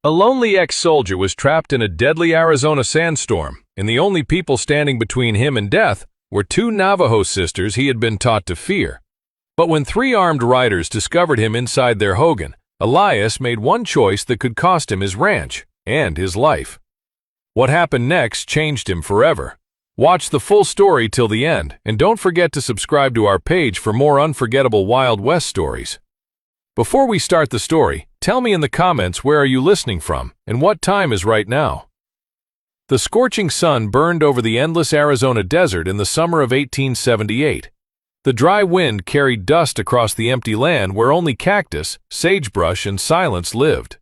A lonely ex-soldier was trapped in a deadly Arizona sandstorm, and the only people standing between him and death were two Navajo sisters he had been taught to fear. But when three armed riders discovered him inside their hogan, Elias made one choice that could cost him his ranch and his life. What happened next changed him forever. Watch the full story till the end, and don't forget to subscribe to our page for more unforgettable Wild West stories. Before we start the story, tell me in the comments where are you listening from, and what time is right now. The scorching sun burned over the endless Arizona desert in the summer of 1878. The dry wind carried dust across the empty land where only cactus, sagebrush, and silence lived.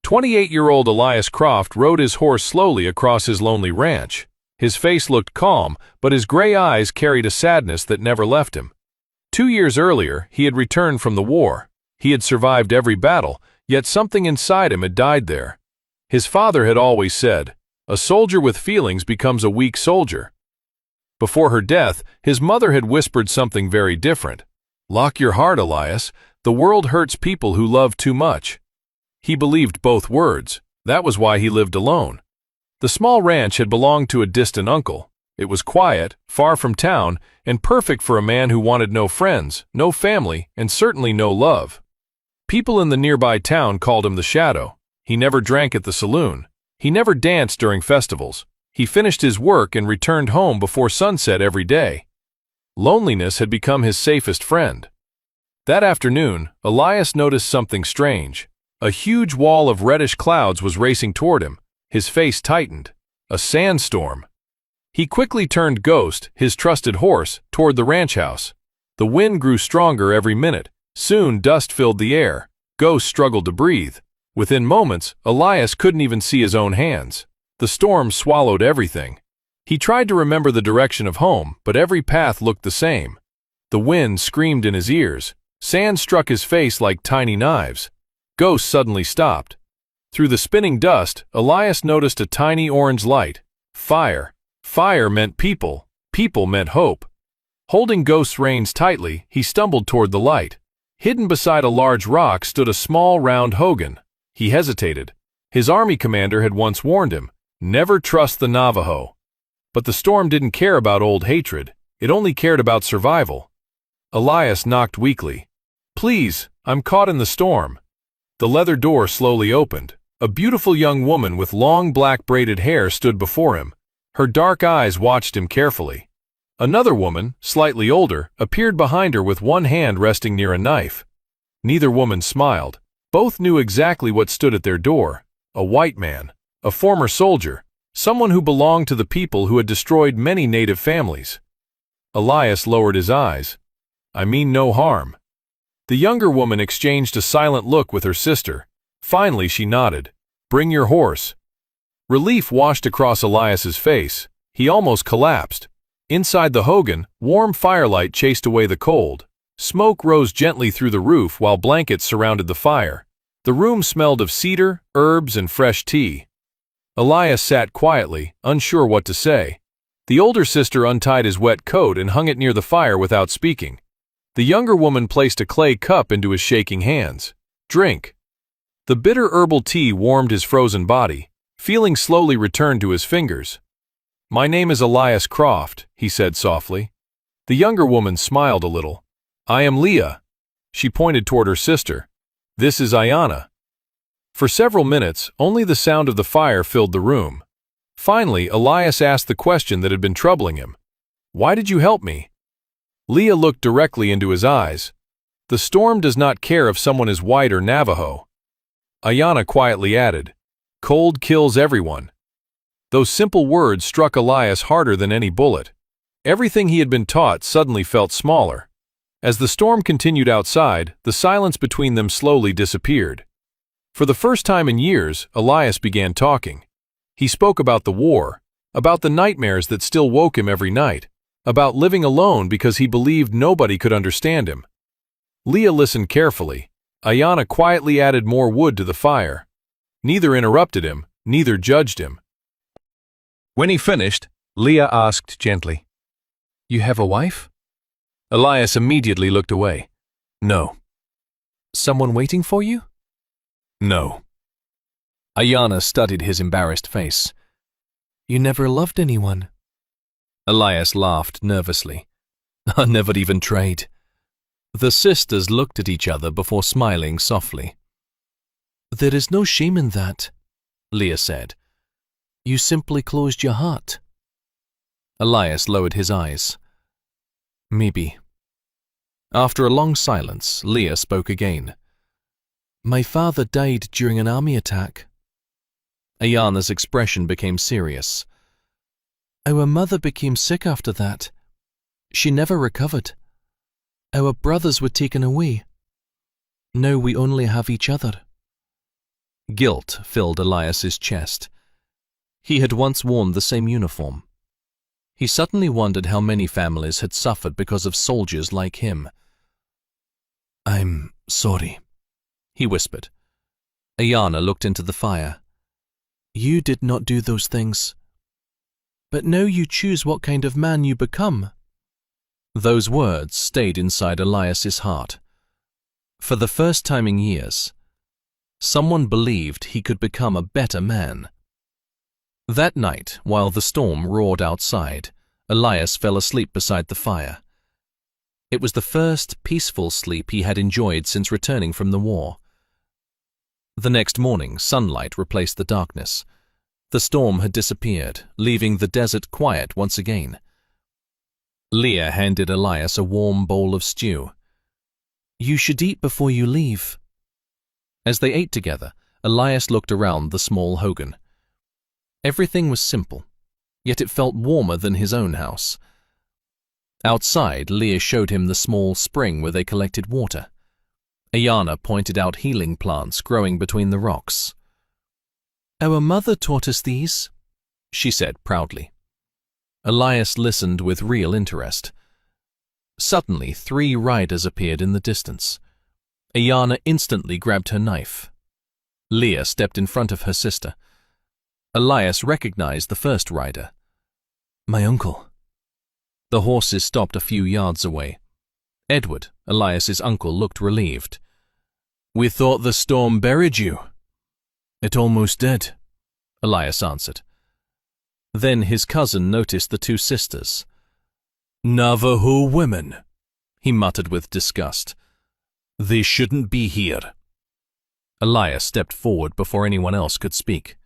28-year-old Elias Croft rode his horse slowly across his lonely ranch. His face looked calm, but his gray eyes carried a sadness that never left him. 2 years earlier, he had returned from the war. He had survived every battle, yet something inside him had died there. His father had always said, "A soldier with feelings becomes a weak soldier." Before her death, his mother had whispered something very different. "Lock your heart, Elias. The world hurts people who love too much." He believed both words. That was why he lived alone. The small ranch had belonged to a distant uncle. It was quiet, far from town, and perfect for a man who wanted no friends, no family, and certainly no love. People in the nearby town called him the Shadow. He never drank at the saloon. He never danced during festivals. He finished his work and returned home before sunset every day. Loneliness had become his safest friend. That afternoon, Elias noticed something strange. A huge wall of reddish clouds was racing toward him. His face tightened. A sandstorm. He quickly turned Ghost, his trusted horse, toward the ranch house. The wind grew stronger every minute. Soon dust filled the air. Ghost struggled to breathe. Within moments, Elias couldn't even see his own hands. The storm swallowed everything. He tried to remember the direction of home, but every path looked the same. The wind screamed in his ears. Sand struck his face like tiny knives. Ghost suddenly stopped. Through the spinning dust, Elias noticed a tiny orange light. Fire. Fire meant people. People meant hope. Holding Ghost's reins tightly, he stumbled toward the light. Hidden beside a large rock stood a small, round hogan. He hesitated. His army commander had once warned him, "Never trust the Navajo." But the storm didn't care about old hatred. It only cared about survival. Elias knocked weakly. "Please, I'm caught in the storm." The leather door slowly opened. A beautiful young woman with long black braided hair stood before him. Her dark eyes watched him carefully. Another woman, slightly older, appeared behind her with one hand resting near a knife. Neither woman smiled. Both knew exactly what stood at their door. A white man. A former soldier. Someone who belonged to the people who had destroyed many native families. Elias lowered his eyes. "I mean no harm." The younger woman exchanged a silent look with her sister. Finally she nodded. "Bring your horse." Relief washed across Elias's face. He almost collapsed. Inside the hogan, warm firelight chased away the cold. Smoke rose gently through the roof while blankets surrounded the fire. The room smelled of cedar, herbs, and fresh tea. Elias sat quietly, unsure what to say. The older sister untied his wet coat and hung it near the fire without speaking. The younger woman placed a clay cup into his shaking hands. "Drink." The bitter herbal tea warmed his frozen body. Feeling slowly returned to his fingers. "My name is Elias Croft," he said softly. The younger woman smiled a little. "I am Leah." She pointed toward her sister. "This is Ayanna." For several minutes, only the sound of the fire filled the room. Finally, Elias asked the question that had been troubling him. "Why did you help me?" Leah looked directly into his eyes. "The storm does not care if someone is white or Navajo." Ayanna quietly added, "Cold kills everyone." Those simple words struck Elias harder than any bullet. Everything he had been taught suddenly felt smaller. As the storm continued outside, the silence between them slowly disappeared. For the first time in years, Elias began talking. He spoke about the war, about the nightmares that still woke him every night, about living alone because he believed nobody could understand him. Leah listened carefully. Ayanna quietly added more wood to the fire. Neither interrupted him, neither judged him. When he finished, Leah asked gently, "You have a wife?" Elias immediately looked away. "No." "Someone waiting for you?" "No." Ayana studied his embarrassed face. You never loved anyone? Elias laughed nervously. I never even tried. The sisters looked at each other before smiling softly. There is no shame in that, Leah said. You simply closed your heart. Elias lowered his eyes. Maybe. After a long silence, Leah spoke again. My father died during an army attack. Ayana's expression became serious. Our mother became sick after that. She never recovered. Our brothers were taken away. Now we only have each other. Guilt filled Elias's chest. He had once worn the same uniform. He suddenly wondered how many families had suffered because of soldiers like him. I'm sorry, he whispered. Ayana looked into the fire. You did not do those things. But now you choose what kind of man you become. Those words stayed inside Elias's heart. For the first time in years, someone believed he could become a better man. That night, while the storm roared outside, Elias fell asleep beside the fire. It was the first peaceful sleep he had enjoyed since returning from the war. The next morning, sunlight replaced the darkness. The storm had disappeared, leaving the desert quiet once again. Leah handed Elias a warm bowl of stew. You should eat before you leave. As they ate together, Elias looked around the small hogan. Everything was simple, yet it felt warmer than his own house. Outside, Leah showed him the small spring where they collected water. Ayana pointed out healing plants growing between the rocks. Our mother taught us these, she said proudly. Elias listened with real interest. Suddenly, 3 riders appeared in the distance. Ayana instantly grabbed her knife. Leah stepped in front of her sister. Elias recognized the first rider. My uncle. The horses stopped a few yards away. Edward, Elias's uncle, looked relieved. We thought the storm buried you. It almost did, Elias answered. Then his cousin noticed the 2 sisters. Navajo women, he muttered with disgust. They shouldn't be here. Elias stepped forward before anyone else could speak.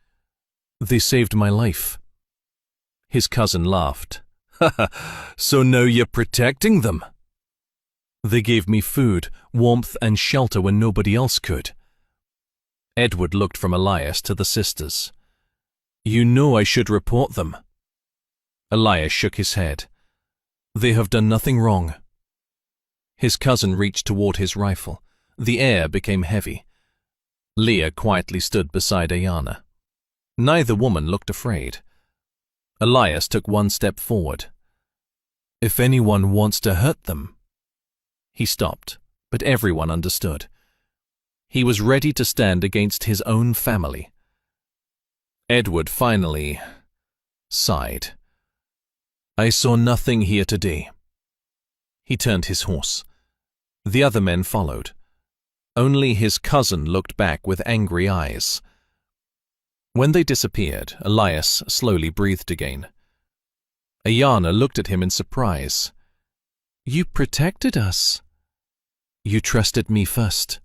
They saved my life. His cousin laughed. So now you're protecting them? They gave me food, warmth, and shelter when nobody else could. Edward looked from Elias to the sisters. You know I should report them. Elias shook his head. They have done nothing wrong. His cousin reached toward his rifle. The air became heavy. Leah quietly stood beside Ayana. Neither woman looked afraid. Elias took 1 step forward. If anyone wants to hurt them. He stopped, but everyone understood. He was ready to stand against his own family. Edward finally sighed. I saw nothing here today. He turned his horse. The other men followed. Only his cousin looked back with angry eyes. When they disappeared, Elias slowly breathed again. Ayana looked at him in surprise. You protected us. You trusted me first,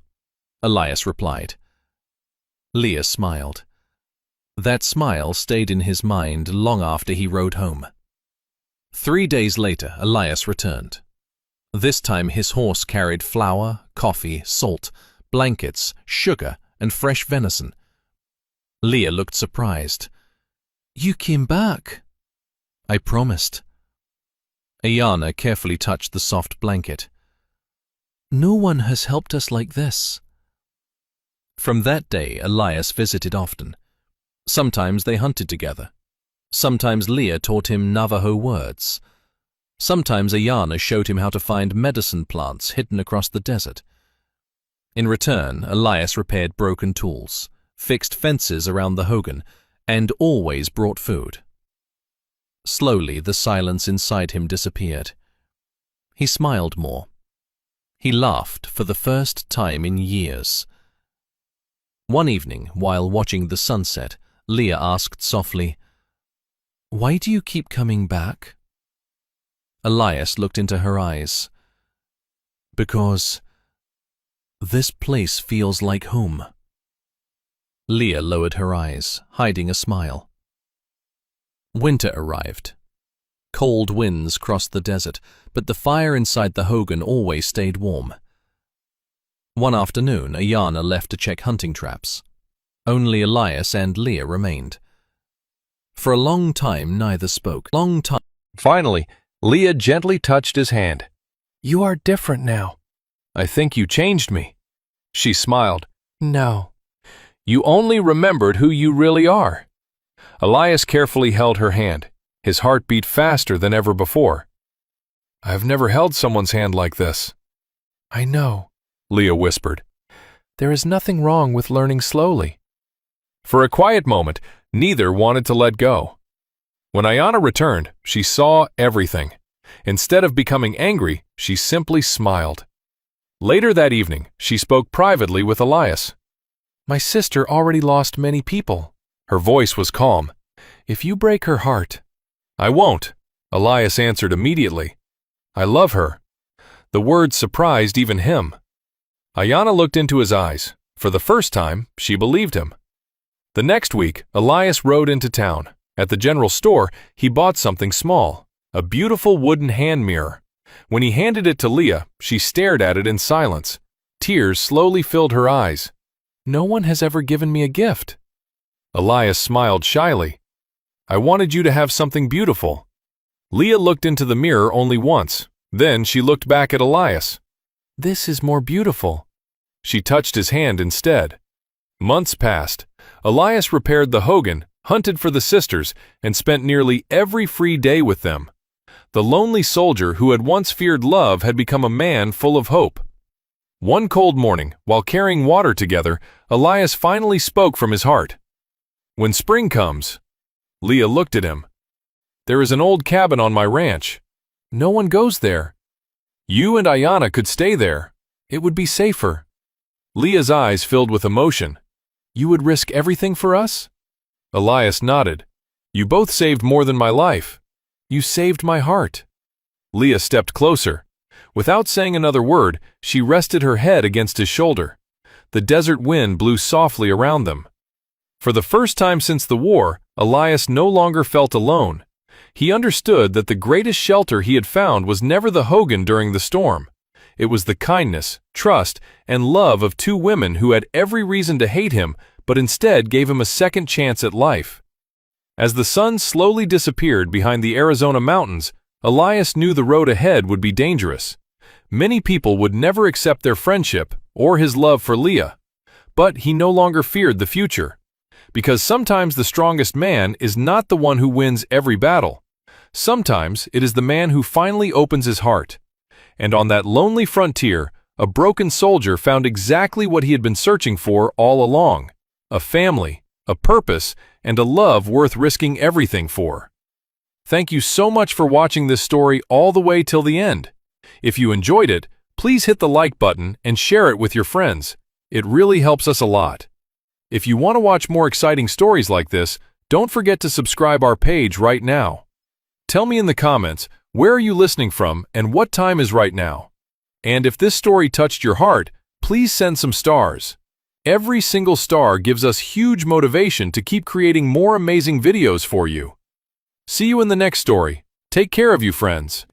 Elias replied. Leah smiled. That smile stayed in his mind long after he rode home. 3 days later, Elias returned. This time his horse carried flour, coffee, salt, blankets, sugar, and fresh venison. Leah looked surprised. You came back. I promised. Ayana carefully touched the soft blanket. No one has helped us like this. From that day, Elias visited often. Sometimes they hunted together. Sometimes Leah taught him Navajo words. Sometimes Ayana showed him how to find medicine plants hidden across the desert. In return, Elias repaired broken tools, fixed fences around the hogan, and always brought food. Slowly, the silence inside him disappeared. He smiled more. He laughed for the first time in years. One evening, while watching the sunset, Leah asked softly, "Why do you keep coming back?" Elias looked into her eyes. "Because this place feels like home." Leah lowered her eyes, hiding a smile. Winter arrived. Cold winds crossed the desert, but the fire inside the hogan always stayed warm. One afternoon, Ayana left to check hunting traps. Only Elias and Leah remained. For a long time, neither spoke. Finally, Leah gently touched his hand. "You are different now." "I think you changed me." She smiled. "No." "You only remembered who you really are." Elias carefully held her hand. His heart beat faster than ever before. "I've never held someone's hand like this." "I know," Leah whispered. "there is nothing wrong with learning slowly." For a quiet moment, neither wanted to let go. When Ayana returned, she saw everything. Instead of becoming angry, she simply smiled. Later that evening, she spoke privately with Elias. "My sister already lost many people." Her voice was calm. "If you break her heart—" "I won't," Elias answered immediately. "I love her." The words surprised even him. Ayana looked into his eyes. For the first time, she believed him. The next week, Elias rode into town. At the general store, he bought something small, a beautiful wooden hand mirror. When he handed it to Leah, she stared at it in silence. Tears slowly filled her eyes. "No one has ever given me a gift." Elias smiled shyly. "I wanted you to have something beautiful." Leah looked into the mirror only once. Then she looked back at Elias. "This is more beautiful." She touched his hand instead. Months passed. Elias repaired the hogan, hunted for the sisters, and spent nearly every free day with them. The lonely soldier who had once feared love had become a man full of hope. One cold morning, while carrying water together, Elias finally spoke from his heart. "When spring comes—" Leah looked at him. "There is an old cabin on my ranch. No one goes there. You and Ayana could stay there. It would be safer." Leah's eyes filled with emotion. "You would risk everything for us?" Elias nodded. "You both saved more than my life." "You saved my heart." Leah stepped closer. Without saying another word, she rested her head against his shoulder. The desert wind blew softly around them. For the first time since the war, Elias no longer felt alone. He understood that the greatest shelter he had found was never the hogan during the storm. It was the kindness, trust, and love of two women who had every reason to hate him, but instead gave him a second chance at life. As the sun slowly disappeared behind the Arizona mountains, Elias knew the road ahead would be dangerous. Many people would never accept their friendship or his love for Leah. But he no longer feared the future. Because sometimes the strongest man is not the one who wins every battle. Sometimes it is the man who finally opens his heart. And on that lonely frontier, a broken soldier found exactly what he had been searching for all along: a family, a purpose, and a love worth risking everything for. Thank you so much for watching this story all the way till the end. If you enjoyed it, please hit the like button and share it with your friends. It really helps us a lot. If you want to watch more exciting stories like this, don't forget to subscribe our page right now. Tell me in the comments, where are you listening from and what time is right now? And if this story touched your heart, please send some stars. Every single star gives us huge motivation to keep creating more amazing videos for you. See you in the next story. Take care of you, friends.